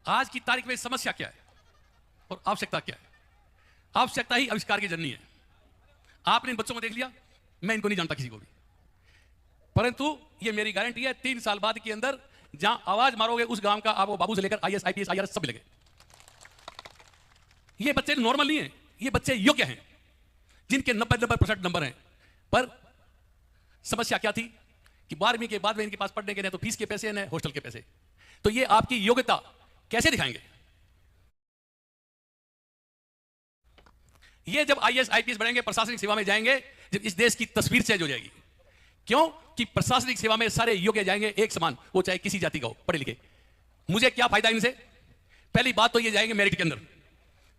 आज की तारीख में समस्या क्या है और आवश्यकता क्या है? आवश्यकता ही आविष्कार की जननी है। आपने इन बच्चों को देख लिया, मैं इनको नहीं जानता किसी को भी, परंतु ये मेरी गारंटी है 3 साल बाद के अंदर जहां आवाज मारोगे उस गांव का आपको बाबू से लेकर आईएएस आईपीएस आईआरएस सब मिलेंगे। ये बच्चे नॉर्मल नहीं है, ये बच्चे योग्य हैं जिनके 90% नंबर हैं। पर समस्या क्या थी कि 12वीं के बाद में इनके पास पढ़ने के न तो फीस के पैसे न हॉस्टल के पैसे। तो ये आपकी योग्यता कैसे दिखाएंगे? ये जब आईएएस आईपीएस बनेंगे, प्रशासनिक सेवा में जाएंगे, जब इस देश की तस्वीर चेंज हो जाएगी। क्यों? कि प्रशासनिक सेवा में सारे योग्य जाएंगे एक समान, वो चाहे किसी जाति का हो, पढ़े लिखे। मुझे क्या फायदा इनसे? पहली बात तो ये जाएंगे मेरिट के अंदर।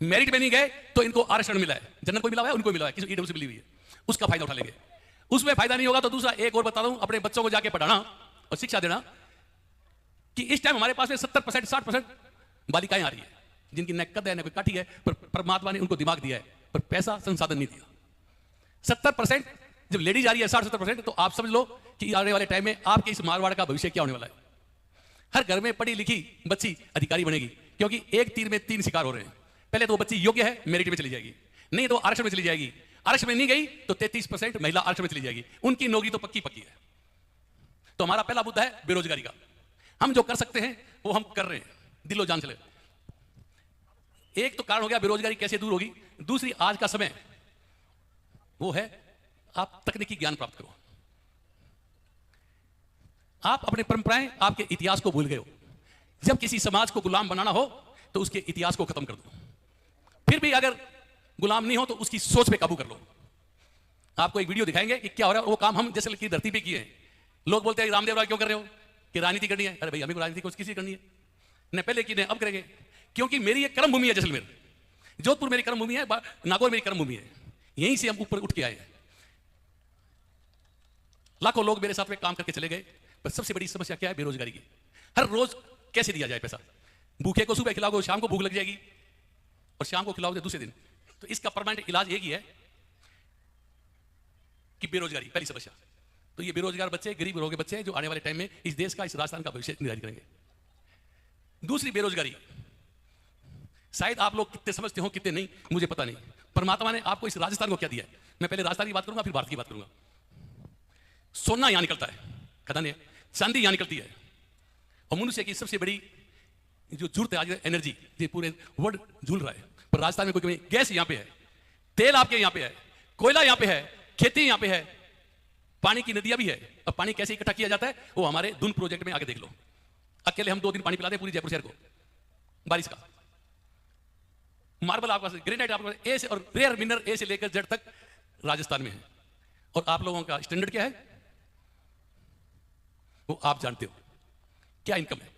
मेरिट में नहीं गए तो इनको आरक्षण मिला है, जनरल को मिला है, उनको मिला है, किसी ईडब्ल्यू से मिली हुई है, उसका फायदा उठा लेंगे। उसमें फायदा नहीं होगा तो दूसरा एक और बता दूं, अपने बच्चों को जाके पढ़ाना और शिक्षा देना कि इस टाइम हमारे पास में 70% 60% बालिकाएं आ रही है जिनकी न कद है न कोई काठी है, पर परमात्मा ने उनको दिमाग दिया है, पर पैसा संसाधन नहीं दिया। 70% जब लेडीज आ रही है, 60-70%, तो आप समझ लो कि आने वाले टाइम में आपके इस मारवाड़ का भविष्य क्या होने वाला है। हर घर में पढ़ी लिखी बच्ची अधिकारी बनेगी, क्योंकि एक तीर में 3 शिकार हो रहे हैं। पहले तो वो बच्ची योग्य है, मेरिट में चली जाएगी, नहीं तो आरक्षण में चली जाएगी, आरक्षण में नहीं गई तो 33% महिला आरक्षण में चली जाएगी, उनकी नौकरी तो पक्की पक्की है। तो हमारा पहला मुद्दा है बेरोजगारी का। हम जो कर सकते हैं वो हम कर रहे हैं, दिलो जान चले। एक तो कारण हो गया बेरोजगारी कैसे दूर होगी। दूसरी, आज का समय वो है आप तकनीकी ज्ञान प्राप्त करो। आप अपने परंपराएं, आपके इतिहास को भूल गए हो। जब किसी समाज को गुलाम बनाना हो तो उसके इतिहास को खत्म कर दो। फिर भी अगर गुलाम नहीं हो तो उसकी सोच पे काबू कर लो। आपको एक वीडियो दिखाएंगे कि क्या हो रहा है। वो काम हम जैसे की धरती पे किए हैं। लोग बोलते हैं रामदेव राय क्यों कर रहे हो कि राजनीति करनी है। अरे भाई, हमें राजनीति कुछ किसी करनी है, न पहले की न अब करेंगे, क्योंकि मेरी एक कर्म भूमि है जैसलमेर, जोधपुर मेरी कर्म भूमि है, नागौर मेरी कर्म भूमि है। यहीं से हम ऊपर उठ के आए हैं। लाखों लोग मेरे साथ में काम करके चले गए, पर सबसे बड़ी समस्या क्या है? बेरोजगारी की। हर रोज कैसे दिया जाए पैसा? भूखे को सुबह खिलाओगे, शाम को भूख लग जाएगी, और शाम को खिलाओगे दूसरे दिन। तो इसका परमानेंट इलाज एक ही है कि बेरोजगारी पहली समस्या। तो ये बेरोजगार बच्चे, गरीब लोगों के बच्चे जो आने वाले टाइम में इस देश का, इस राजस्थान का भविष्य निर्धारित करेंगे। दूसरी बेरोजगारी, शायद आप लोग कितने समझते हो कितने नहीं मुझे पता नहीं। परमात्मा ने आपको इस राजस्थान को क्या दिया है? मैं पहले राजस्थान की बात करूंगा, फिर भारत की बात करूंगा। सोना यहां निकलता है, खदानें, चांदी यहां निकलती है, और मनुष्य की सबसे बड़ी जो जरूरत है आज एनर्जी, ये पूरे वर्ल्ड झूल रहा है। पर राजस्थान में कोई गैस यहां पे है, तेल आपके यहां पे है, कोयला यहां पे है, खेती यहां पे है, पानी की नदियां भी है। अब पानी कैसे इकट्ठा किया जाता है वो हमारे धुन प्रोजेक्ट में आगे देख लो। अकेले हम 2 दिन पानी पिलाते हैं पूरी जयपुर शहर को, बारिश का। मार्बल आपका, ग्रेनाइट आपका, ए से और रेयर मिनरल ए से लेकर जेड तक राजस्थान में है। और आप लोगों का स्टैंडर्ड क्या है वो आप जानते हो, क्या इनकम है।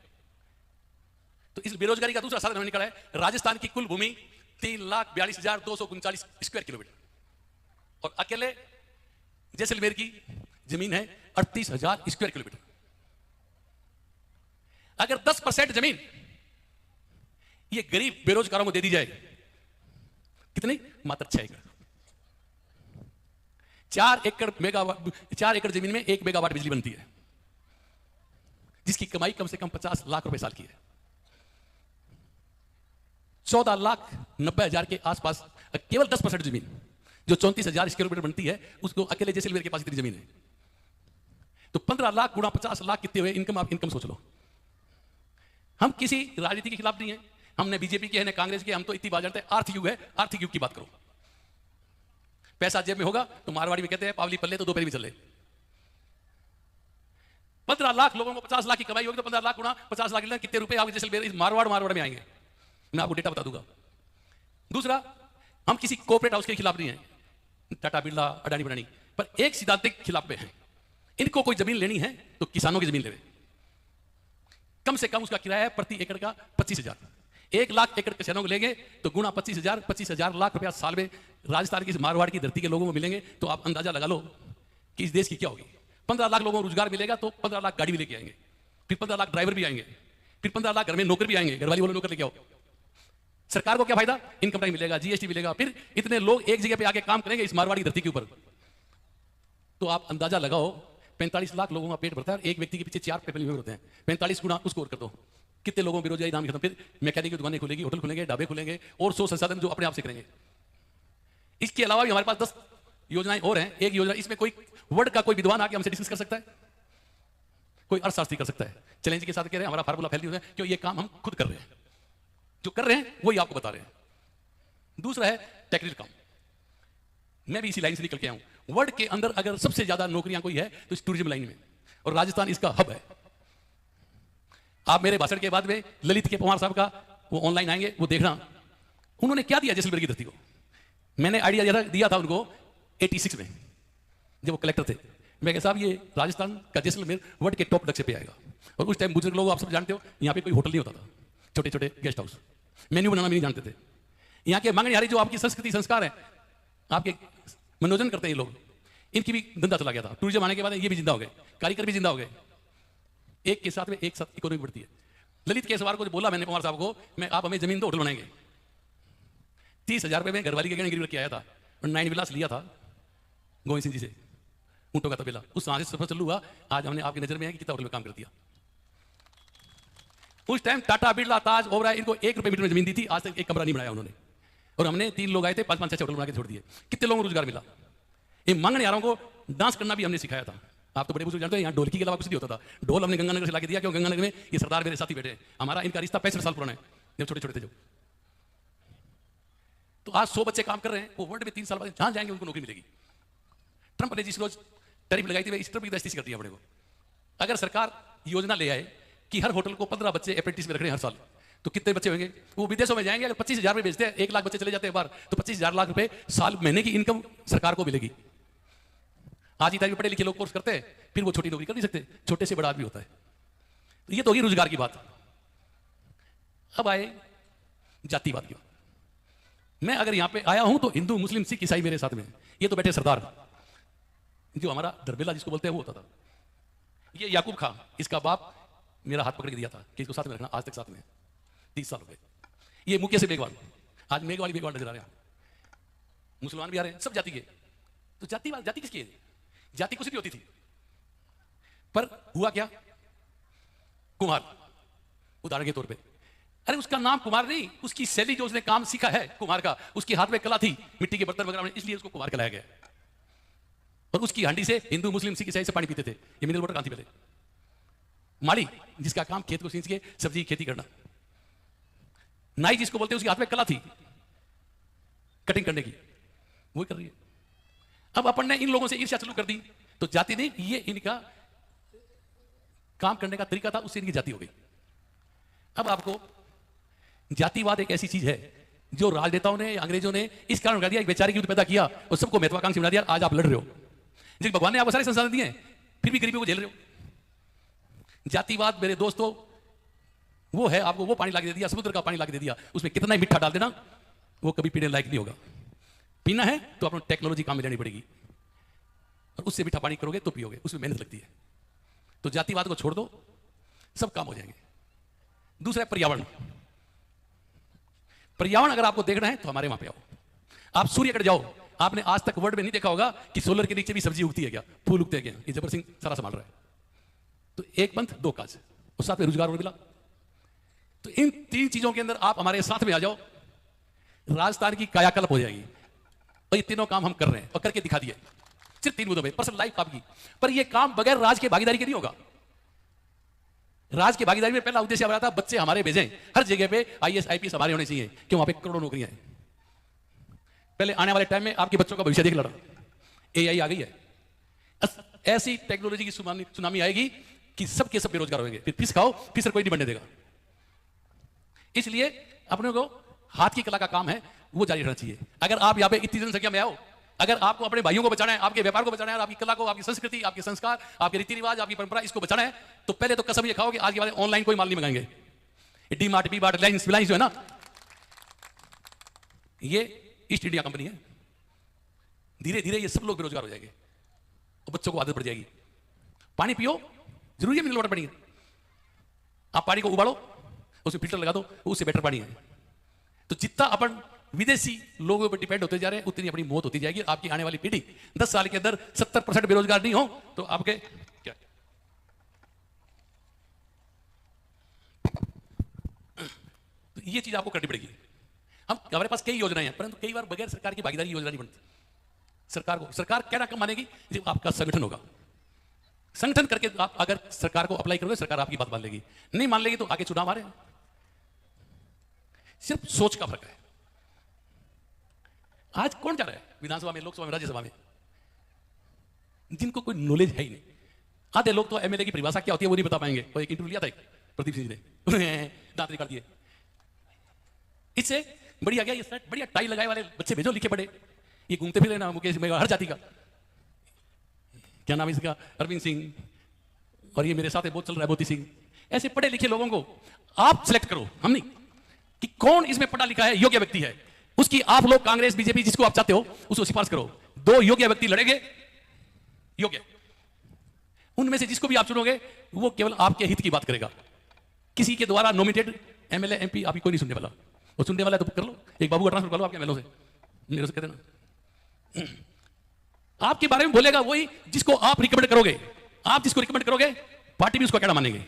तो इस बेरोजगारी का दूसरा साधन हमें निकला है। राजस्थान की कुल भूमि 3,42,239 स्क्वायर किलोमीटर, और अकेले जैसलमेर की जमीन है 38,000 स्क्वायर किलोमीटर। अगर 10% जमीन ये गरीब बेरोजगारों को दे दी जाए, कितनी? मात्र 6 एकड़। 4 एकड़ जमीन में 1 मेगावाट बिजली बनती है, जिसकी कमाई कम से कम 50 लाख रुपए साल की है। 14,90,000 के आसपास केवल 10% जमीन जो 34,000 स्क्वायर मीटर बनती है, उसको अकेले जैसलमेर के पास इतनी जमीन है। तो 15 लाख गुणा 50 लाख कितने हुए इनकम? आप इनकम सोच लो। हम किसी राजनीति के खिलाफ नहीं है, हमने बीजेपी के है न कांग्रेस के, हम तो इतनी बात जानते हैं आर्थिक युग है। आर्थिक युग की बात करो, पैसा जेब में होगा तो मारवाड़ी में कहते हैं पावली पल्ले तो 2 पैर भी चले। 15 लाख लोगों को 50 लाख की कमाई होगी, तो 15 लाख गुणा 50 लाख कितने रुपए आपके जैसलमेर मारवाड़ में आएंगे? मैं आपको डेटा बता दूंगा। दूसरा, हम किसी कॉर्पोरेट हाउस के खिलाफ नहीं है, टाटा बिरला अडानी बडानी, पर एक सिद्धांतिक खिलाफ में है। इनको कोई जमीन लेनी है तो किसानों की जमीन लेवे। कम से कम उसका किराया है प्रति एकड़ का 25,000। 1 लाख एकड़ किसानों को लेंगे तो गुणा 25,000 लाख रुपया साल में राजस्थान की मारवाड़ की धरती के लोगों को मिलेंगे। तो आप अंदाजा लगा लो कि इस देश की क्या होगी। 15 लाख लोगों को रोजगार मिलेगा तो 15 लाख गाड़ी भी लेके आएंगे, फिर 15 लाख ड्राइवर भी आएंगे, फिर 15 लाख घर में नौकर भी आएंगे, घर वाली बोलो नौकर लेके आओ। सरकार को क्या फायदा? इनकम टैक्स मिलेगा, जीएसटी मिलेगा, फिर इतने लोग एक जगह पे आके काम करेंगे इस मारवाड़ी धरती के ऊपर। तो आप अंदाजा लगाओ 45 लाख लोगों का पेट भरता है, एक व्यक्ति के पीछे 4 फैमिली मेंबर होते हैं। 45 गुना उसको और कर दो, कितने लोगों बेरोजगारी नाम खत्म, फिर मैकेनिक की दुकानें खुलेगी, होटल खुलेंगे, ढाबे खुलेंगे और 100 संसाधन जो अपने आप से करेंगे। इसके अलावा भी हमारे पास 10 योजनाएं और हैं। एक योजना, इसमें कोई वर्ड का कोई विद्वान आके हमसे डिस्कस कर सकता है, कोई अर्थशास्त्री कर सकता है। चैलेंज के साथ कह रहे हैं, हमारा फार्मूला फैल नहीं है, क्यों ये काम हम खुद कर रहे हैं, जो कर रहे हैं वही आपको बता रहे हैं। दूसरा है टेक्निकल काम, मैं भी इसी लाइन से निकल के आया हूं। वर्ल्ड के अंदर अगर सबसे ज्यादा नौकरियां कोई है तो इस टूरिज्म लाइन में, और राजस्थान इसका हब है। आप मेरे भाषण के बाद में ललित के पवार साहब का वो ऑनलाइन आएंगे, वो देखना उन्होंने क्या दिया जैसलमेर की धरती को। मैंने आइडिया दिया था उनको 86 में जब वो कलेक्टर थे। मैं कहा साहब ये राजस्थान का जैसलमेर वर्ल्ड के टॉप नक्शे पे आएगा। और उस टाइम बुजुर्ग लोग आप सब जानते हो, यहाँ पे कोई होटल नहीं होता था, छोटे छोटे गेस्ट हाउस, मेन्यू बनाना भी नहीं जानते थे। यहाँ के मांगने जो आपकी संस्कृति संस्कार है, आपके मनोरंजन करते हैं ये लोग, इनकी भी धंधा चला गया था। टूरिज्म आने के बाद ये भी जिंदा हो गए, कारीगर भी जिंदा हो गए। एक के साथ में एक साथ इकोनॉमी बढ़ती है। ललित के सवार को जो बोला मैंने पवार साहब को, मैं आप हमें जमीन दो, होटल बनाएंगे। 30,000 रुपए में घरवाली के गहने गिरवी रख के आया था और 9 विलास लिया था गोविंद सिंह जी से, ऊंटों का तबेला। उस से सफर चालू हुआ। आज हमने आपकी नजर में है कि कितना होटल में काम कर दिया। उस टाइम टाटा, बिरला, ताज, ओबराय इनको 1 रुपए मीटर में जमीन दी थी, आज तक एक कमरा नहीं बनाया उन्होंने। और हमने 3 लोग आए थे, 5-5 6 होटल बना के छोड़ दिए। कितने लोगों को रोजगार मिला। ये मांगने वालों को डांस करना भी हमने सिखाया था। आप तो बड़े बुजुर्ग जानते हैं, यहाँ ढोलकी के अलावा कुछ नहीं होता था। ढोल हमने गंगानगर से लाके दिया, क्यों गंगानगर में ये सरदार मेरे साथी बैठे हैं। हमारा इनका रिश्ता 65 साल पुराना है, जब छोटे छोटे थे। जब तो आज 100 बच्चे काम कर रहे हैं, वो वर्ल्ड में 3 साल बाद जहां जाएंगे उनको नौकरी मिलेगी। ट्रंप ने जिस रोज टैरिफ लगाई थी, इस ट्रंप की दस्ती कर दिया अपने को। अगर सरकार योजना ले आए कि हर होटल को 15 बच्चे अप्रेंटिस में रख रहे हैं हर साल, तो कितने बच्चे होंगे। वो विदेशों में जाएंगे। अगर 25,000 रुपए बेचते हैं, 1 लाख बच्चे चले जाते हैं बाहर, तो 25,000 लाख रुपए साल महीने की इनकम सरकार को मिलेगी। आज इतना पढ़े लिखे लोग कोर्स करते हैं, फिर वो छोटी नौकरी कर नहीं सकते, छोटे से बड़ा आदमी होता है। तो ये तो होगी रोजगार की बात। अब आए जातिवाद की बात। मैं अगर यहां पे आया हूं तो हिंदू, मुस्लिम, सिख, ईसाई मेरे साथ में। ये तो बैठे सरदार, जो हमारा दरबेला जिसको बोलते हैं वो होता था। ये याकूब खां, इसका बाप मेरा हाथ पकड़ के दिया था कि इसको साथ में रखना, आज तक साथ में 30 साल हो गए। ये मुकेश मेघवाल, आज मेघवाल मेघवाल नजर आ रहे हैं। मुसलमान भी आ रहे हैं, सब जाति के। तो जातिवाद, जाति किसकी है? जाति कुछ भी होती थी, पर हुआ क्या? कुम्हार, उदाहरण के तौर पे। अरे उसका नाम कुम्हार नहीं, उसकी शैली जो उसने काम सीखा है कुम्हार का, उसके हाथ में कला थी, मिट्टी के बर्तन वगैरह, इसलिए उसको कुम्हार कहलाया गया। और उसकी हांडी से हिंदू, मुस्लिम, सिख, ईसाई से पानी पीते थे। ये मिनरल वाटर कहां थी पहले? माली, जिसका काम खेत को सींच के सब्जी खेती करना। नाई जिसको बोलते हैं, उसके हाथ में कला थी कटिंग करने की, वो कर रही है। अब अपन ने इन लोगों से ईर्ष्या चालू कर दी, तो जाति नहीं, ये इनका काम करने का तरीका था, उससे इनकी जाति हो गई। अब आपको जातिवाद एक ऐसी चीज है जो राजनेताओं ने, अंग्रेजों ने इस कारण कर दिया, एक वैचारिक युद्ध पैदा किया और सबको महत्वाकांक्षी बना दिया। आज आप लड़ रहे हो, जिस भगवान ने आपको सारे संसाधन दिए, फिर भी गरीबों को झेल रहे हो। जातिवाद मेरे दोस्तों वो है, आपको वो पानी ला के दे दिया, समुद्र का पानी ला के दे दिया, उसमें कितना ही मीठा डाल देना, वो कभी पीने लायक नहीं होगा। पीना है तो आपको टेक्नोलॉजी काम में लेनी पड़ेगी, और उससे मीठा पानी करोगे तो पियोगे, उसमें मेहनत लगती है। तो जातिवाद को छोड़ दो, सब काम हो जाएंगे। दूसरा है पर्यावरण। पर्यावरण अगर आपको देखना है तो हमारे वहां पे आओ। आप सूर्यगढ़ जाओ, आपने आज तक वर्ल्ड में नहीं देखा होगा कि सोलर के नीचे भी सब्जी उगती है क्या, फूल उगते हैं क्या। ये जबर सिंह सारा संभाल रहा है। तो एक पंथ दो काज, और साथ में रोजगार और मिला। तो इन 3 चीजों के अंदर आप हमारे साथ में आ जाओ, राजस्थान की कायाकल्प हो जाएगी। और ये तीनों काम हम कर रहे हैं और करके दिखा दिए, सिर्फ 3 मुद्दों में, पर्सनल लाइफ आपकी। पर ये काम बगैर राज के भागीदारी के नहीं होगा। राज की भागीदारी में पहला उद्देश्य हमारा था, बच्चे हमारे भेजें हर जगह पे, IAS IPS हमारे होने चाहिए, क्यों वहां पे करोड़ों नौकरियां हैं। पहले आने वाले टाइम में आपके बच्चों का भविष्य देख लड़ा, AI आ गई है, ऐसी टेक्नोलॉजी की सुनामी आएगी कि सबके सब बेरोजगार होंगे। फिर फिश खाओ, फिशर कोई नहीं बनने देगा। इसलिए अपने को हाथ की कला का काम है, वो जारी रहना चाहिए। अगर आप यहाँ पे इतनी जनसंख्या में आओ, अगर आपको अपने भाइयों को बचाना है, आपके व्यापार को बचाना है, आपकी कला को, आपकी संस्कृति, आपके संस्कार, आपके रीति रिवाज, आपकी परंपरा, इसको बचाना है, तो पहले तो कसम ये खाओ कि आज के बाद ऑनलाइन कोई माल नहीं मंगाएंगे। D Mart, B Mart, Reliance जो है ना, ये ईस्ट इंडिया कंपनी है। धीरे धीरे ये सब लोग बेरोजगार हो जाएंगे और बच्चों को आदत पड़ जाएगी। पानी पियो, जरूरी है मिनरल वाटर पानी है। आप पानी को उबालो, उसमें फिल्टर लगा दो, उससे बेटर पानी है। तो जितना अपन विदेशी लोगों पर डिपेंड होते जा रहे हैं, उतनी अपनी मौत होती जाएगी। आपकी आने वाली पीढ़ी 10 साल के अंदर 70% बेरोजगार नहीं हो तो आपके क्या ये चीज आपको करनी पड़ेगी। हम हमारे पास कई योजनाएं हैं, परंतु कई बार बगैर सरकार की भागीदारी योजना नहीं बनती। सरकार क्या रकम मानेगी जब आपका संगठन होगा। संगठन करके आप अगर सरकार को अप्लाई करोगे, सरकार आपकी बात मान लेगी। नहीं मान लेगी तो आगे चुनाव आ रहे हैं। सिर्फ सोच का फर्क है। आज कौन जा रहा है विधानसभा में, लोकसभा में, राज्यसभा में, जिनको कोई नॉलेज है ही नहीं। आधे लोग तो एमएलए की परिभाषा क्या होती है वो नहीं बता पाएंगे। वो एक इंटरव्यू लिया था एक प्रदीप सिंह ने, दांत निकाल दिए। इससे बढ़िया गया ये सेट, बढ़िया टाई लगाए वाले बच्चे भेजो, लिखे पढ़े। ये घूमते फिरे ना मुकेश हर जाति का, क्या नाम है इसका, अरविंद सिंह, और ये मेरे साथ है बहुत चल रहा है मोती सिंह। ऐसे पढ़े लिखे लोगों को आप सिलेक्ट करो, हम नहीं, कि कौन इसमें पढ़ा लिखा है, योग्य व्यक्ति है, उसकी आप लोग कांग्रेस बीजेपी जिसको आप चाहते हो उसको सिफारिश करो। 2 योग्य व्यक्ति लड़ेंगे, योग्य, उनमें से जिसको भी आप चुनोगे वो केवल आपके हित की बात करेगा। किसी के द्वारा नॉमिनेटेड एमएलए एमपी आपकी कोई नहीं सुनने वाला। वो सुनने वाला है तो कर लो, एक बाबू का ट्रांसफर कर लो आपके एमएलए से, मेरे से कह देना। आपके बारे में बोलेगा वही जिसको आप रिकमेंड करोगे। आप जिसको रिकमेंड करोगे पार्टी भी उसको अकेला मानेंगे।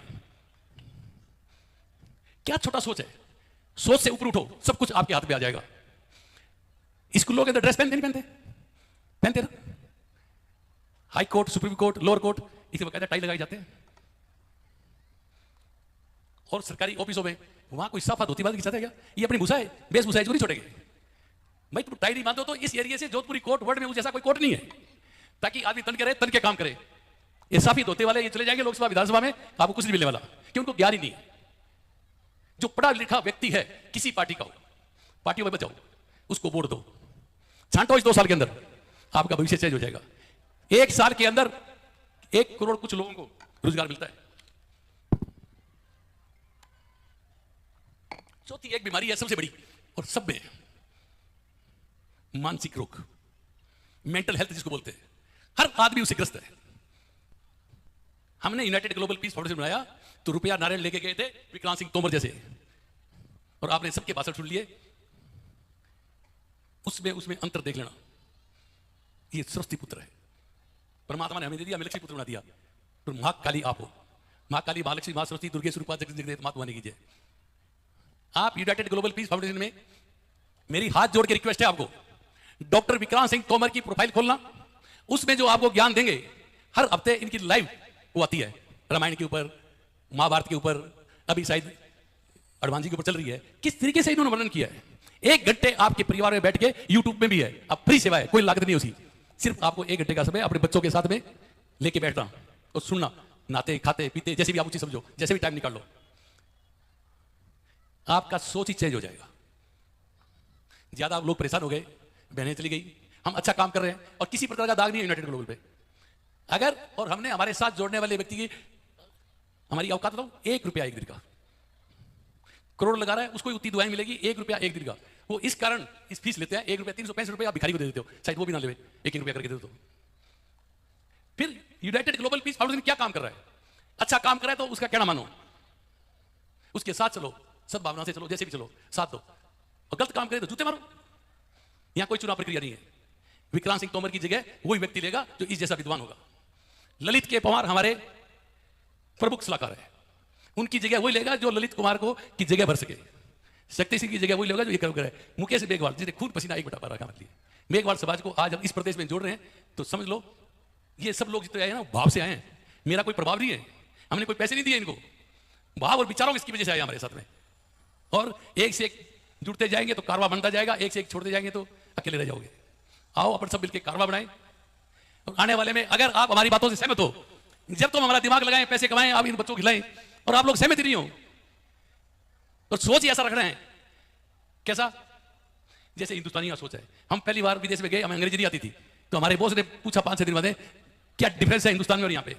क्या छोटा सोच है। सोच से ऊपर उठो, सब कुछ आपके हाथ में आ जाएगा। स्कूलों के अंदर ड्रेस पहनते नहीं पहनते, पहनते ना, high court, supreme court, lower court, इसे बकायदा टाई लगाई जाते हैं। और सरकारी ऑफिसों में वहां कोई साफा धोती बात खिंचाता है क्या? ये अपनी भूसा है, वेशभूषा है, जो नहीं छोड़ेंगे भाई। तुम टाई नहीं मानते हो तो इस एरिया से जोधपुरी कोर्ट वर्ल्ड में उस जैसा कोई कोर्ट नहीं है, ताकि आदमी तन के रहे, तन के काम करे। ये साफी धोते वाले ये चले जाएंगे लोकसभा विधानसभा में, आपको कुछ नहीं मिलने वाला, कि उनको ज्ञान ही नहीं है। जो पढ़ा लिखा व्यक्ति है किसी पार्टी का हो, पार्टियों में बचाओ, उसको वोट दो, छांटो। इस 2 साल के अंदर आपका भविष्य चेंज हो जाएगा। 1 साल के अंदर 1 करोड़ कुछ लोगों को रोजगार मिलता है। चौथी एक बीमारी है सबसे बड़ी और सब में, मानसिक रोग, मेंटल हेल्थ जिसको बोलते हैं। हर आदमी उससे ग्रस्त है। हमने यूनाइटेड ग्लोबल पीस फाउंडेशन बनाया तो रुपया नारायण लेके गए थे विक्रांत सिंह तोमर जैसे, और आपने सबके भाषण सुन लिए। उसमें अंतर देख लेना। ये सरस्वती पुत्र है, परमात्मा ने हमें दे दिया, हमें लक्ष्मी पुत्र बना दिया। तो मां काली आप हो, मां काली, महालक्ष्मी, मां सरस्वती, दुर्गे स्वरूपा जगत माता बनी कीजिए। आप यूनाइटेड ग्लोबल पीस फाउंडेशन में मेरी हाथ जोड़ के रिक्वेस्ट है आपको, डॉक्टर विक्रांत सिंह तोमर की प्रोफाइल खोलना। उसमें जो आपको ज्ञान देंगे, हर हफ्ते इनकी लाइव वो आती है, रामायण के ऊपर, महाभारत के ऊपर, अभी शायद हनुमान जी के ऊपर चल रही है। किस तरीके से इन्होंने वर्णन किया है। 1 घंटे आपके परिवार में बैठ के, यूट्यूब में भी है, अब फ्री सेवा है, कोई लागत नहीं उसकी। सिर्फ आपको 1 घंटे का समय अपने बच्चों के साथ में लेके बैठना और सुनना, नाते खाते पीते जैसे भी आप उचित समझो, जैसे भी टाइम निकाल लो, आपका सोच ही चेंज हो जाएगा। ज्यादा आप लोग परेशान हो गए, बहनें चली गई, हम अच्छा काम कर रहे हैं और किसी प्रकार का दाग नहीं है यूनाइटेड ग्लोबल पे। अगर और हमने हमारे साथ जोड़ने वाले व्यक्ति की, हमारी औकात बताओ, 1 रुपया 1 दिन का, करोड़ लगा रहा है उसको उतनी दुआएं मिलेगी। 1 रुपया 1 दिन का, वो इस कारण इस फीस लेते हैं। 1 रुपया 365 रुपये आप भिखारी को दे देते हो, शायद वो भी ना ले, 1 रुपया करके दे दो। फिर यूनाइटेड ग्लोबल पीस फाउंडेशन क्या काम कर रहा है? अच्छा काम कर रहा है तो उसका कहना मानो, उसके साथ चलो, सद्भावना से चलो, जैसे भी चलो, साथ दो। और गलत काम करे तो जूते मारो। यहां कोई चुनाव प्रक्रिया नहीं है। विक्रांत सिंह तोमर की जगह वही व्यक्ति लेगा जो इस जैसा विद्वान होगा। ललित के पवार हमारे प्रमुख सलाहकार है, उनकी जगह वही लेगा जो ललित कुमार को की जगह भर सके। शक्ति सिंह की जगह वही लेगा जो ये कर्म करे। मुकेश मेघवाल जिसे खून पसीना एक बटा रखा हमारे लिए, मेघवाल समाज को आज हम इस प्रदेश में जोड़ रहे हैं, तो समझ लो ये सब लोग जितने आए ना भाव से आए हैं। मेरा कोई प्रभाव नहीं है, हमने कोई पैसे नहीं दिए इनको, भाव और विचारों की वजह से आए हमारे साथ में। और एक से एक जुड़ते जाएंगे तो कारवा बनता जाएगा, एक से एक छोड़ते जाएंगे तो अकेले रह जाओगे। आओ अपन सब मिलकर कारवा बनाएं। और आने वाले में अगर आप हमारी बातों से सहमत हो, जब तुम हमारा दिमाग लगाएं, पैसे कमाएं, आप इन बच्चों को खिलाएं, और आप लोग सहमत नहीं हो तो सोच ही ऐसा रख रहे हैं कैसा, जैसे हिंदुस्तानी का सोच है। हम पहली बार विदेश में गए, हमें अंग्रेजी नहीं आती थी, तो हमारे बॉस ने पूछा 5-6 दिन बाद, क्या डिफरेंस है हिंदुस्तान में और यहाँ पे।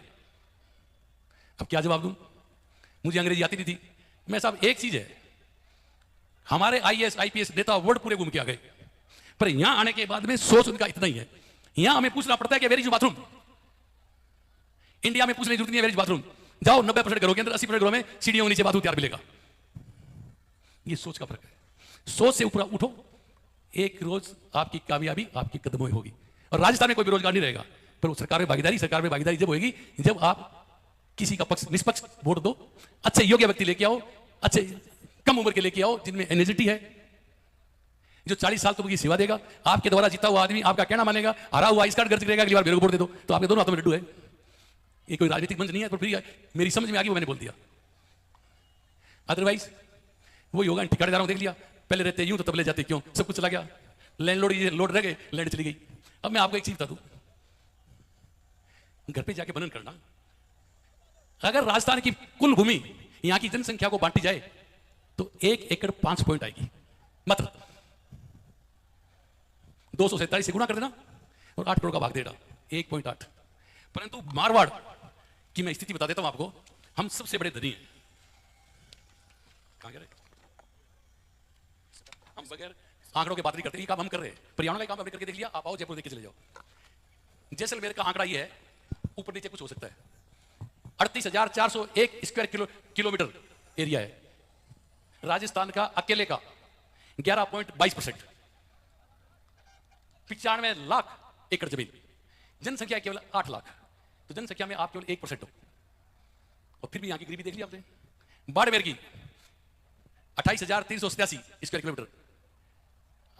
अब क्या जवाब दूं, मुझे अंग्रेजी आती नहीं थी। मैं साहब एक चीज है, हमारे IAS IPS नेता वर्ल्ड पूरे घूम के आ गए, पर यहां आने के बाद में सोच उनका इतना ही है। यहां हमें पूछना पड़ता है कि वेयर इज बाथरूम। इंडिया में पूछने की जरूरत नहीं है वेयर इज बाथरूम। जाओ 90% घरों के अंदर 80% घरों में सीढ़ियों के नीचे बाथरूम तैयार मिलेगा। ये सोच का फर्क है। सोच से ऊपर उठो, एक रोज आपकी कामयाबी आपके कदमों में होगी। और राजस्थान में कोई बेरोजगार नहीं रहेगा, पर वो सरकार में भागीदारी जब होगी जब आप किसी का पक्ष निष्पक्ष वोट दो, अच्छे योग्य व्यक्ति लेके आओ, अच्छे कम उम्र के लेके आओ जिनमें एनर्जिटी है, जो 40 साल तुमकी सेवा देगा। आपके द्वारा जीता हुआ आदमी आपका कहना मानेगा, हरा हुआ आइस कार्ड गर्ज करेगा, अगली बार मेरे को वोट दे दो। तो आपके दोनों हाथों में लड्डू है। ये कोई राजनीतिक मंच नहीं है, पर फिर मेरी समझ में आ गई, वो मैंने बोल दिया। अदरवाइज वही होगा, ठिकाने जा रहा हूं, देख लिया, पहले रहते यूं तो तब ले जाते क्यों, सब कुछ चला गया, लैंडलॉर्ड ये लोड रह गए, लैंड चली गई। अब मैं आपको एक चीज बता दूं, घर पे जाके मनन करना, अगर राजस्थान की कुल भूमि यहां की जनसंख्या को बांटी जाए तो 1 एकड़ 5 पॉइंट आएगी, मात्र 247 से गुणा कर देना और 8 करोड़ का भाग देना, 1.8। परंतु मारवाड़ की मैं स्थिति बता देता हूं आपको, हम सबसे बड़े धनी हैं। कहां गए? हम बगैर आंकड़ों की बात नहीं करते, ये काम हम कर रहे हैं। पर्यावरण का काम हमने करके देख लिया, आप आओ जयपुर देख के चले जाओ। जैसलमेर का आंकड़ा ये है, ऊपर नीचे कुछ हो सकता है, 38,401 स्क्वायर किलोमीटर एरिया है। राजस्थान का अकेले का 11.22%, 95 लाख एकड़ जमीन, जनसंख्या केवल 8 लाख, तो जनसंख्या में आप केवल 1% हो, और फिर भी यहां की गरीबी देख लिया आपने। बाड़मेर की 28,387 स्क्वायर किलोमीटर,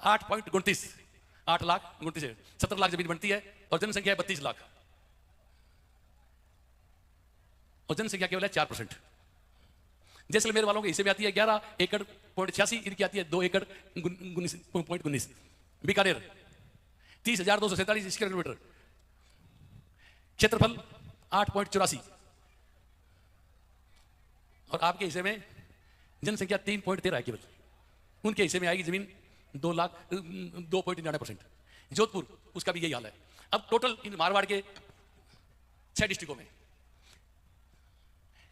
8.29, 8 लाख 29 है, 17 लाख जमीन बनती है, और जनसंख्या है 32 लाख, और जनसंख्या केवल है 4%। जैसलमेर वालों के हिस्से में आती है 11 एकड़ 86, इनकी आती है 2 एकड़ 19.19। बीकानेर 30,247 स्क्वायर किलोमीटर, क्षेत्रफल 8.84, और आपके हिस्से में जनसंख्या 3.13 है केवल, उनके हिस्से में आएगी जमीन 2.99%। जोधपुर, उसका भी यही हाल है। अब टोटल इन मारवाड़ के 6 डिस्ट्रिक्टों में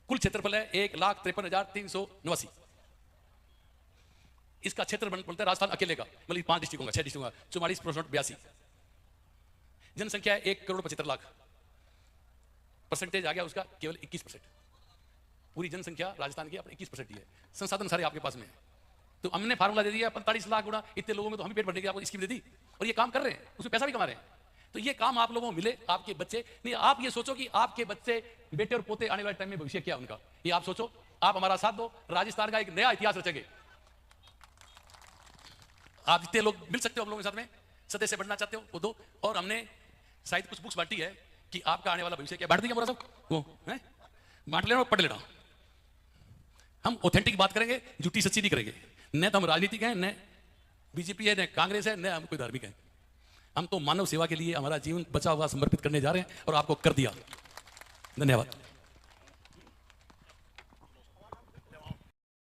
कुल क्षेत्रफल है 1,53,389। इसका क्षेत्र बनता है राजस्थान अकेले का, मतलब 5 डिस्ट्रिक्टों का, 6 डिस्ट्रिक्टों का 44.82। जनसंख्या है 1,75,00,000, परसेंटेज आ गया उसका केवल 21%। पूरी जनसंख्या राजस्थान की अपने 21% ही है, संसाधन सारे आपके पास में है। तो हमने फार्मूला दे दिया 45 लाख गुना इतने लोगों में, तो हम पेट भरने की आपको स्कीम दे दी, और ये काम कर रहे हैं, उसमें पैसा भी कमा रहे हैं। तो ये काम आप लोगों को मिले, आपके बच्चे नहीं, आप ये सोचो कि आपके बच्चे, बेटे और पोते आने वाले टाइम में भविष्य क्या उनका, ये आप सोचो, आप हमारा साथ दो, राजस्थान का एक नया इतिहास रचेंगे। आप जितने लोग मिल सकते हो हम लोगों के साथ में, सदस्य बनना चाहते हो वो दो, और हमने शायद कुछ बुक्स बांटी है कि आपका आने वाला भविष्य क्या, बांट देंगे हमारा सब, वो है बांट लेना और पढ़ लेना। हम ऑथेंटिक बात करेंगे, झूठी सच्ची नहीं करेंगे। न तो हम राजनीतिक हैं, न बीजेपी है, न कांग्रेस है, न हम कोई धार्मिक है। हम तो मानव सेवा के लिए हमारा जीवन बचा हुआ समर्पित करने जा रहे हैं, और आपको कर दिया। धन्यवाद।